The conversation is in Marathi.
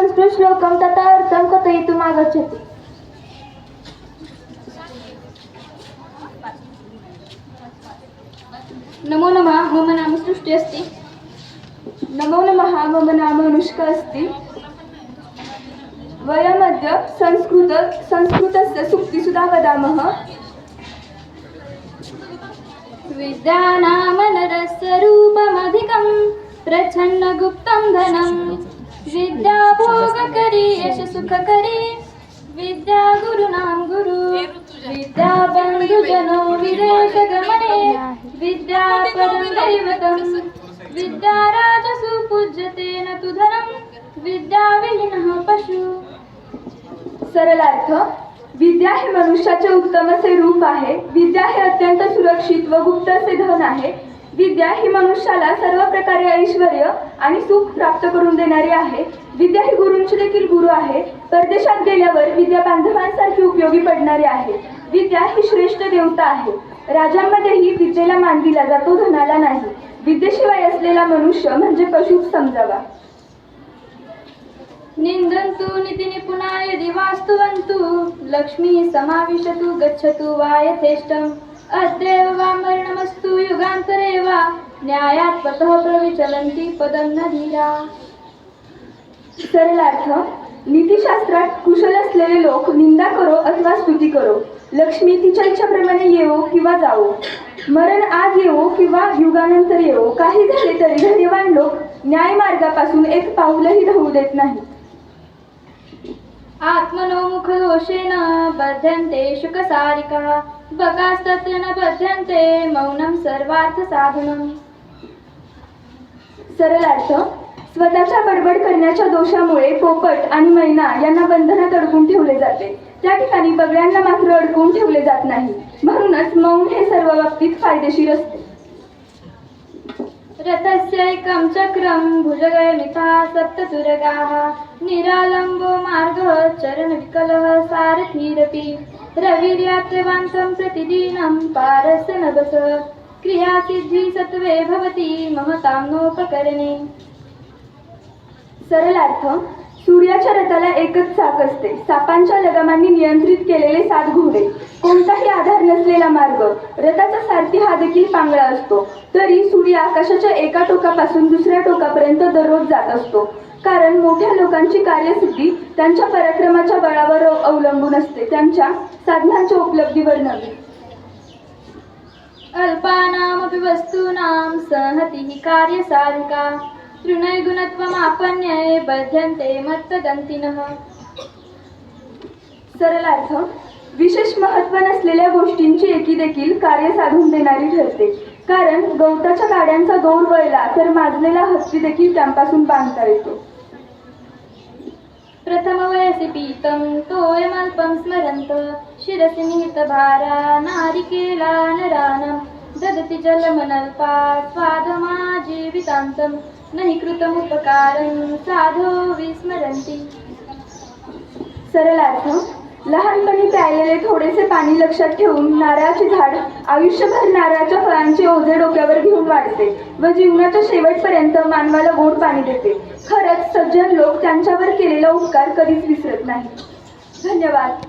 संस्कृतश्लोकं तथा अर्थं कथयितुम् आगच्छति। नमो नमः, मम नाम सृष्टि अस्ति। नमो नमः, मम नाम अनुष्का अस्ति। वयमद्य संस्कृतस्य सूक्तिसुधा वदामः। विद्यानामनरस्य रूपमधिकं प्रच्छन्नगुप्तं धनं विद्या भोगकरी यशसुखकरी विद्या गुरुणां गुरु विद्या बन्धुजनो विदेशगमने विद्या परं दैवतं विद्या राजसु पूज्यते न तु धनं विद्या विहीनः पशु। सरलार्थ, विद्या हे मनुष्याचे उत्तम असे रूप आहे। विद्या हे अत्यंत सुरक्षित व गुप्त असे धन आहे। विद्या ही मनुष्याला सर्व प्रकारे ऐश्वर्य आणि सुख प्राप्त करून देणारी आहे। विद्या ही गुरूंची देखील गुरु आहे। परदेशात गेल्यावर विद्या बांधवांसारखी उपयोगी पडणारी आहे। विद्या ही श्रेष्ठ देवता आहे। राजांमध्येही विद्येला मान दिला जातो, धनाला नाही। विद्येशिवाय असलेला मनुष्य म्हणजे पशुच समजावा। निंदन्तु नीतिनिपुणा यदि वास्तुवन्तु लक्ष्मी समाविशतु गच्छतु वा यथेष्टम् अद्यैव वा मरणमस्तु युगान्तरे वा न्यायात् पतः प्रविचलन्ति पदं न धीरा। सरलार्थ, नीतिशास्त्रात कुशल असलेले लोक निंदा करो अथवा स्तुती करो। लक्ष्मी तिच्या इच्छाप्रमाणे येवो किंवा जावो, मरण आज येवो किंवा युगानंतर येवो, काही झाले तरी धैर्यवान लोक न्याय मार्गापासून एक पाऊलही धावू देत नाही। आत्मनो मुखदोषेण बध्यन्ते शुकसारिकाः बकास्तत्र न बध्यन्ते मौनं सर्वार्थ साधनम्। सरलार्थ, स्वतःच्या बडबड करण्याच्या दोषामुळे पोपट आणि मैना यांना बंधनात अडकून ठेवले जाते, त्या ठिकाणी बगड्यांना मात्र अडकून ठेवले जात नाही। म्हणूनच मौन हे सर्व बाबतीत फायदेशीर असते। रथस्यैकं चक्रं भुजगमिता सप्ततुरगाः निरालम्बो मार्गः चरणविकलः सारथिरपि रविर्यात्रवान्तं प्रतिदिनं पारस्य नभस क्रियासिद्धी सत्त्वे भवति महतां नोपकरणे। सरलार्थ, सूर्याच्या रथाला एकच चाक असते, सापांच्या लगामांनी नियंत्रित केलेले 7 घोडे, कोणताही आधार नसलेला मार्ग, रथाचा सारथी हा देखील पांगळा असतो। तरी सूर्य आकाशाच्या एका टोकापासून दुसऱ्या टोकापर्यंत दररोज जात असतो, कारण मोठ्या लोकांची कार्यसिद्धी त्यांच्या पराक्रमाच्या बळावर अवलंबून असते, त्यांच्या साधनांच्या उपलब्धीवर नव्हे। अल्पानामपि वस्तूनां संहतिः कार्यसाधिका तृणैगुणत्वमापन्ये बध्यन्ते मत्तदन्तिनः। सरलार्थ, विशेष महत्त्व नसलेल्या गोष्टींची एकी देखील कार्य साधून देणारी ठरते, कारण गवताच्या काड्यांचा दोर वळला तर माजलेला हत्ती देखील त्यांपासून बांधता येतो। प्रथमवयसि पीतं तोयमल्पं स्मरन्त शिरसि निहितभारा नारिकेलानरानं ददति जलमनल्पा स्वादमाजीवितान्तं नहि कृतमुपकारं साधो विस्मरन्ति। सरलार्थ, लहानपणी प्यायलेले थोडेसे पाणी लक्षात ठेवून नारळाचे झाड आयुष्यभर नारळाच्या फळांचे ओझे डोक्यावर घेऊन वाढते व जीवनाच्या शेवटपर्यंत मानवाला गोड पाणी देते। खरंच सज्जन लोक त्यांच्यावर केलेला उपकार कधीच विसरत नाही। धन्यवाद।